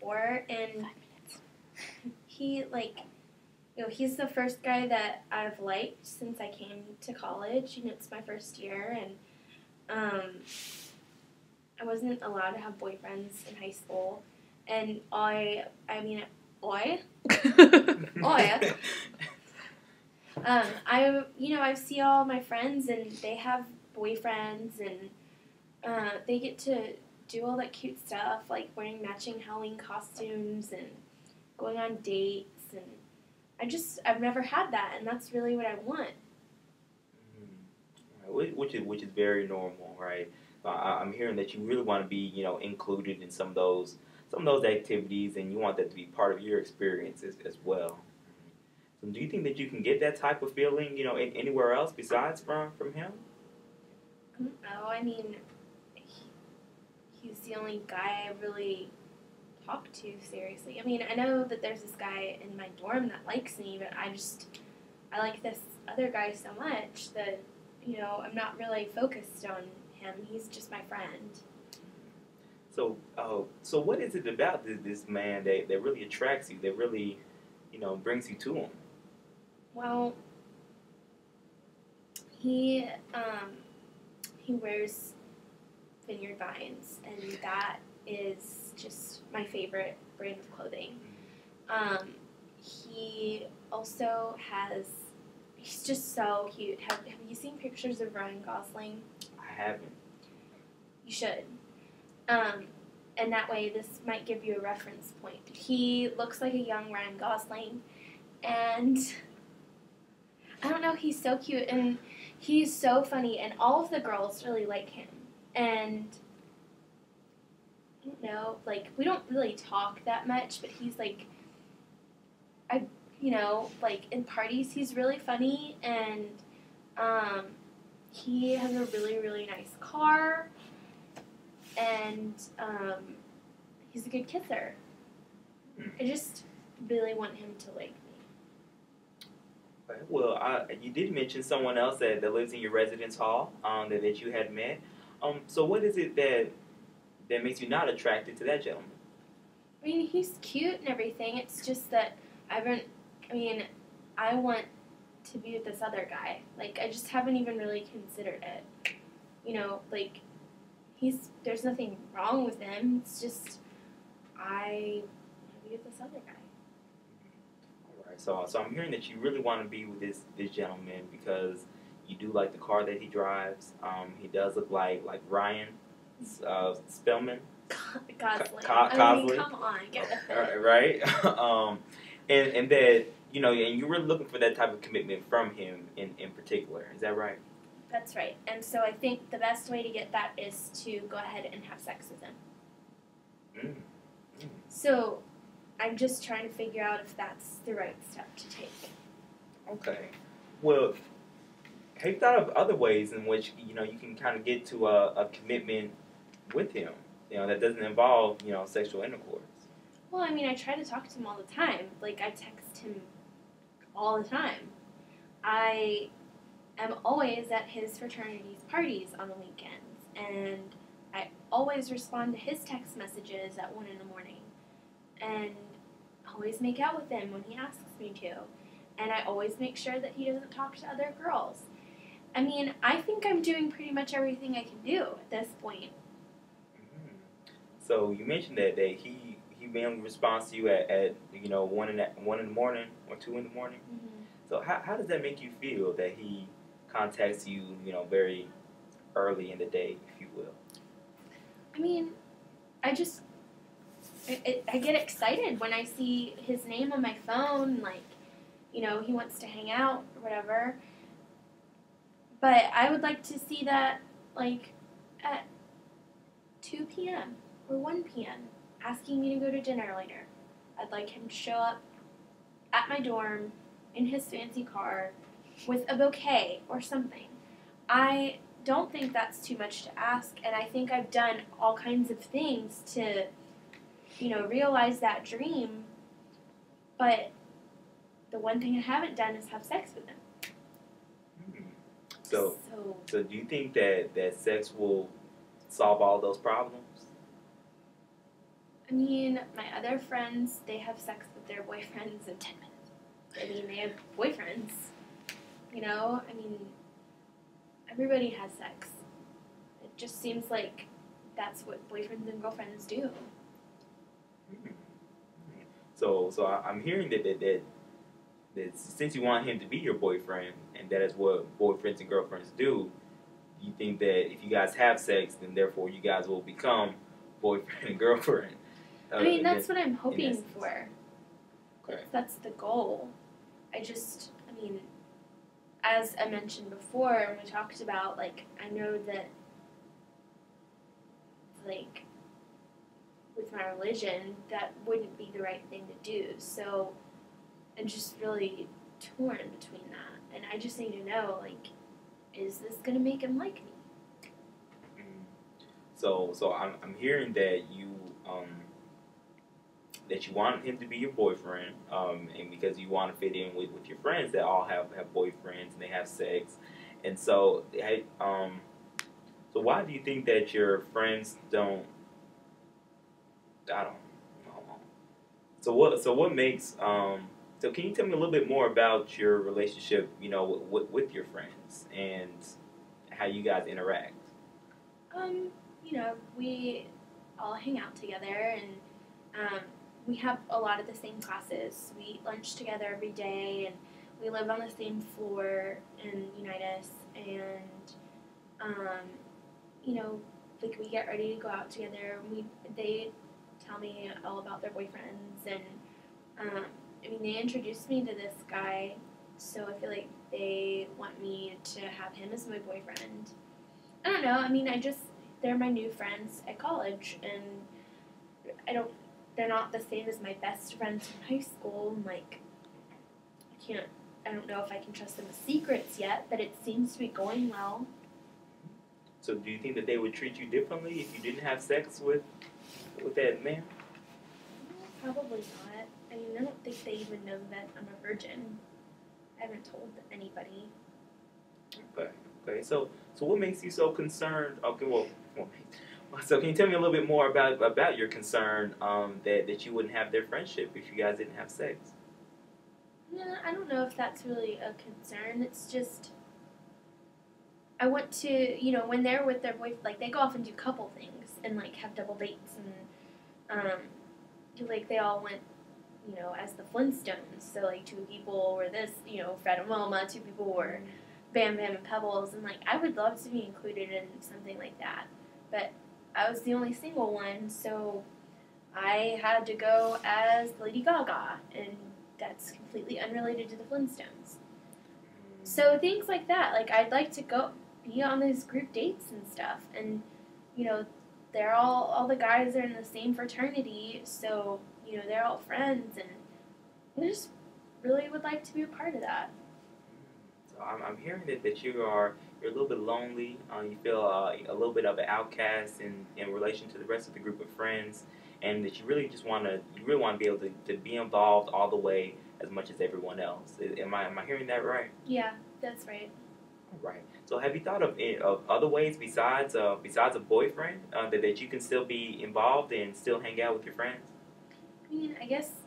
before, and he, like, you know, he's the first guy that I've liked since I came to college. You know, it's my first year, and I wasn't allowed to have boyfriends in high school, and I I see all my friends, and they have boyfriends, and they get to do all that cute stuff, like wearing matching Halloween costumes and going on dates, and I've never had that, and that's really what I want. Which is very normal, right? I'm hearing that you really want to be, included in some of those activities, and you want that to be part of your experience as well. So, do you think that you can get that type of feeling, anywhere else besides from him? I don't know. I mean, he's the only guy I really talk to seriously. I mean, I know that there's this guy in my dorm that likes me, but I like this other guy so much that, I'm not really focused on him. He's just my friend. So what is it about this man that really attracts you, that really, brings you to him? Well, he wears vineyard vines, and that is just my favorite brand of clothing. He also he's just so cute. Have you seen pictures of Ryan Gosling? I haven't. You should. And that way, this might give you a reference point. He looks like a young Ryan Gosling, and I don't know, he's so cute, and he's so funny, and all of the girls really like him. And I don't know, like, we don't really talk that much, but he's like, like in parties, he's really funny, and he has a really, really nice car, and he's a good kisser. I just really want him to like me. Well, you did mention someone else that lives in your residence hall, that you had met. So what is it that makes you not attracted to that gentleman? I mean, he's cute and everything. It's just that I want to be with this other guy. Like, I just haven't even really considered it. Like, there's nothing wrong with him. It's just, I want to be with this other guy. All right. So I'm hearing that you really want to be with this gentleman because you do like the car that he drives. He does look like Ryan Spellman. Gosling. Gosling. Come on, get with it. Right? And that, and you're really looking for that type of commitment from him in particular. Is that right? That's right. And so I think the best way to get that is to go ahead and have sex with him. So I'm just trying to figure out if that's the right step to take. Okay. Well, have you thought of other ways in which, you can kind of get to a commitment with him, that doesn't involve, sexual intercourse? Well, I try to talk to him all the time. Like, I text him all the time. I am always at his fraternity's parties on the weekends, and I always respond to his text messages at 1 in the morning, and always make out with him when he asks me to, and I always make sure that he doesn't talk to other girls. I think I'm doing pretty much everything I can do at this point. So you mentioned that he mainly responds to you at 1 in the morning or 2 in the morning. Mm-hmm. So how does that make you feel that he contacts you, very early in the day, if you will? I get excited when I see his name on my phone, like, he wants to hang out or whatever. But I would like to see that, like, at 2 p.m. or 1 p.m., asking me to go to dinner later. I'd like him to show up at my dorm in his fancy car with a bouquet or something. I don't think that's too much to ask, and I think I've done all kinds of things to, realize that dream, but the one thing I haven't done is have sex with him. So do you think that sex will solve all those problems? I mean, my other friends, they have sex with their boyfriends in 10 minutes. I mean, they have boyfriends. You know? I mean, everybody has sex. It just seems like that's what boyfriends and girlfriends do. So I'm hearing that since you want him to be your boyfriend, and that is what boyfriends and girlfriends do, you think that if you guys have sex, then therefore you guys will become boyfriend and girlfriend. I mean, that's what I'm hoping essence. for. Okay. That's the goal. I mean, as I mentioned before, and we talked about, like, I know that, like, with my religion, that wouldn't be the right thing to do. So I'm just really torn between that. And I just need to know, like, is this going to make him like me? So I'm hearing that you want him to be your boyfriend, and because you want to fit in with your friends that all have boyfriends and they have sex, and so so why do you think that your friends don't? I don't know. So what makes so can you tell me a little bit more about your relationship, with your friends and how you guys interact? You know, we all hang out together, and we have a lot of the same classes. We eat lunch together every day, and we live on the same floor in Unitas, and you know, like, we get ready to go out together. They tell me all about their boyfriends, and I mean, they introduced me to this guy, so I feel like they want me to have him as my boyfriend. I don't know. I mean, they're my new friends at college, and they're not the same as my best friends from high school. And, like, I don't know if I can trust them with secrets yet, but it seems to be going well. So do you think that they would treat you differently if you didn't have sex with that man? Probably not. I mean, I don't think they even know that I'm a virgin. I haven't told anybody. Okay. So what makes you so concerned? Okay, well, so can you tell me a little bit more about your concern that you wouldn't have their friendship if you guys didn't have sex? Yeah, I don't know if that's really a concern. It's just, I want to, when they're with their boyfriend, like, they go off and do couple things and, like, have double dates, and like, they all went, as the Flintstones. So, like, two people were this, Fred and Wilma. Two people were Bam Bam and Pebbles, and, like, I would love to be included in something like that, but I was the only single one, so I had to go as Lady Gaga, and that's completely unrelated to the Flintstones. So things like that, like, I'd like to go be on these group dates and stuff, and they're all the guys are in the same fraternity, so they're all friends, and I just really would like to be a part of that. So I'm hearing that you're a little bit lonely. You feel a little bit of an outcast in relation to the rest of the group of friends, and that you really want to be able to be involved all the way as much as everyone else. Am I hearing that right? Yeah, that's right. Right. So have you thought of other ways besides a boyfriend that you can still be involved and still hang out with your friends? I mean, I guess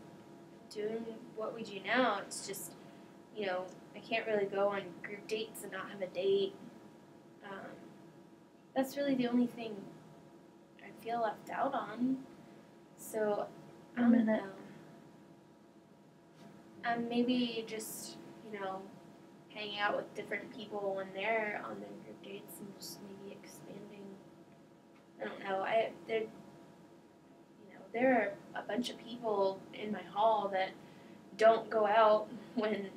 doing what we do now, it's just, I can't really go on group dates and not have a date. That's really the only thing I feel left out on. So, I don't know. Maybe just, hanging out with different people when they're on their group dates and just maybe expanding. I don't know. There are a bunch of people in my hall that don't go out when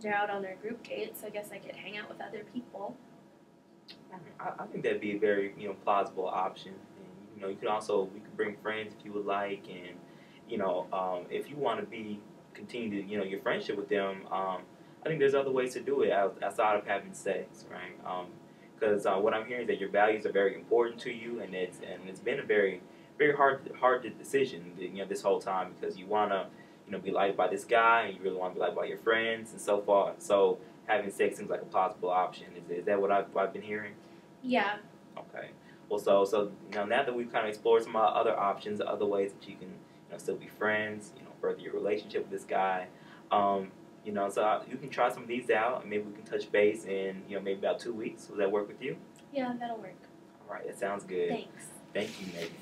they're out on their group dates. So I guess I could hang out with other people. I think that'd be a very plausible option. And, we could bring friends if you would like, and if you want to continue to your friendship with them. I think there's other ways to do it outside of having sex, right? Because what I'm hearing is that your values are very important to you, and it's been a very very hard decision, this whole time, because you want to be liked by this guy, and you really want to be liked by your friends, and so far. So having sex seems like a plausible option. Is that what I've been hearing? Yeah. Okay. Well, so now that we've kind of explored some other options, other ways that you can still be friends, further your relationship with this guy. So you can try some of these out, and maybe we can touch base in maybe about 2 weeks. Will that work with you? Yeah, that'll work. All right, that sounds good. Thanks. Thank you, Megan.